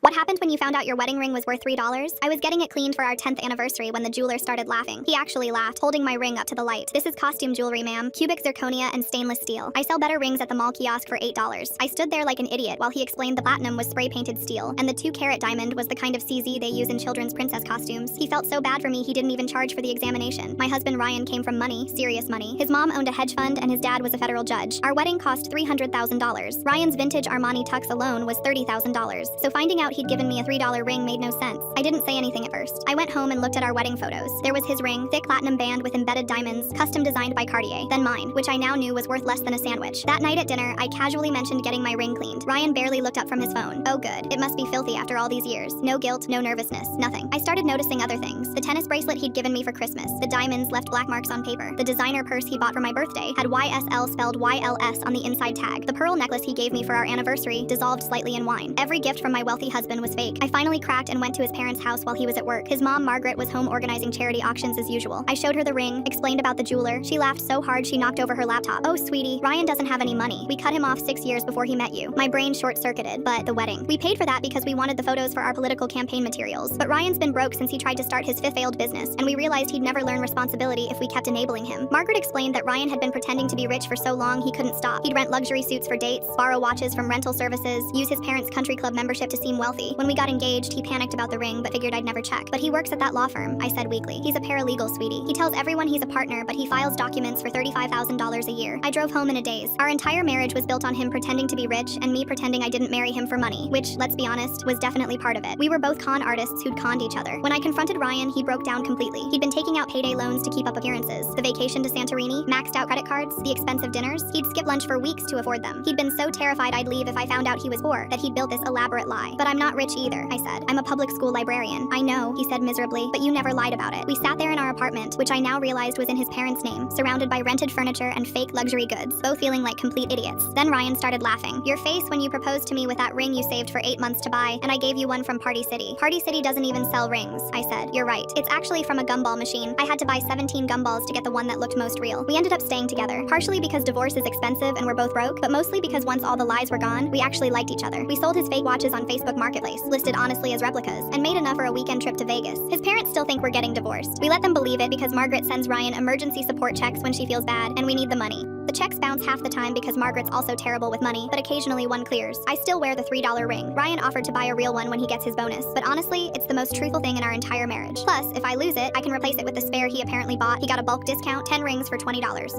What happened when you found out your wedding ring was worth $3? I was getting it cleaned for our 10th anniversary when the jeweler started laughing. He actually laughed, holding my ring up to the light. This is costume jewelry, ma'am. Cubic zirconia and stainless steel. I sell better rings at the mall kiosk for $8. I stood there like an idiot while he explained the platinum was spray-painted steel, and the 2-carat diamond was the kind of CZ they use in children's princess costumes. He felt so bad for me he didn't even charge for the examination. My husband Ryan came from money, serious money. His mom owned a hedge fund and his dad was a federal judge. Our wedding cost $300,000. Ryan's vintage Armani tux alone was $30,000. So finding out he'd given me a $3 ring made no sense. I didn't say anything at first. I went home and looked at our wedding photos. There was his ring, thick platinum band with embedded diamonds, custom designed by Cartier, then mine, which I now knew was worth less than a sandwich. That night at dinner, I casually mentioned getting my ring cleaned. Ryan barely looked up from his phone. Oh good, it must be filthy after all these years. No guilt, no nervousness, nothing. I started noticing other things. The tennis bracelet he'd given me for Christmas. The diamonds left black marks on paper. The designer purse he bought for my birthday had YSL spelled YLS on the inside tag. The pearl necklace he gave me for our anniversary dissolved slightly in wine. Every gift from my wealthy husband was fake. I finally cracked and went to his parents' house while he was at work. His mom, Margaret, was home organizing charity auctions as usual. I showed her the ring, explained about the jeweler. She laughed so hard she knocked over her laptop. Oh, sweetie, Ryan doesn't have any money. We cut him off 6 years before he met you. My brain short-circuited. But the wedding. We paid for that because we wanted the photos for our political campaign materials. But Ryan's been broke since he tried to start his 5th failed business, and we realized he'd never learn responsibility if we kept enabling him. Margaret explained that Ryan had been pretending to be rich for so long he couldn't stop. He'd rent luxury suits for dates, borrow watches from rental services, use his parents' country club membership to seem wealthy. When we got engaged, he panicked about the ring but figured I'd never check. But he works at that law firm, I said weakly. He's a paralegal, sweetie. He tells everyone he's a partner, but he files documents for $35,000 a year. I drove home in a daze. Our entire marriage was built on him pretending to be rich and me pretending I didn't marry him for money, which, let's be honest, was definitely part of it. We were both con artists who'd conned each other. When I confronted Ryan, he broke down completely. He'd been taking out payday loans to keep up appearances. The vacation to Santorini, maxed out credit cards, the expensive dinners. He'd skip lunch for weeks to afford them. He'd been so terrified I'd leave if I found out he was poor that he'd built this elaborate lie. But I'm not rich either, I said. I'm a public school librarian. I know, he said miserably, but you never lied about it. We sat there in our apartment, which I now realized was in his parents' name, surrounded by rented furniture and fake luxury goods, both feeling like complete idiots. Then Ryan started laughing. Your face when you proposed to me with that ring you saved for 8 months to buy, and I gave you one from Party City. Party City doesn't even sell rings, I said. You're right. It's actually from a gumball machine. I had to buy 17 gumballs to get the one that looked most real. We ended up staying together, partially because divorce is expensive and we're both broke, but mostly because once all the lies were gone, we actually liked each other. We sold his fake watches on Facebook Marketplace, listed honestly as replicas, and made enough for a weekend trip to Vegas. His parents still think we're getting divorced. We let them believe it because Margaret sends Ryan emergency support checks when she feels bad, and we need the money. The checks bounce half the time because Margaret's also terrible with money, but occasionally one clears. I still wear the $3 ring. Ryan offered to buy a real one when he gets his bonus, but honestly, it's the most truthful thing in our entire marriage. Plus, if I lose it, I can replace it with the spare he apparently bought. He got a bulk discount, 10 rings for $20.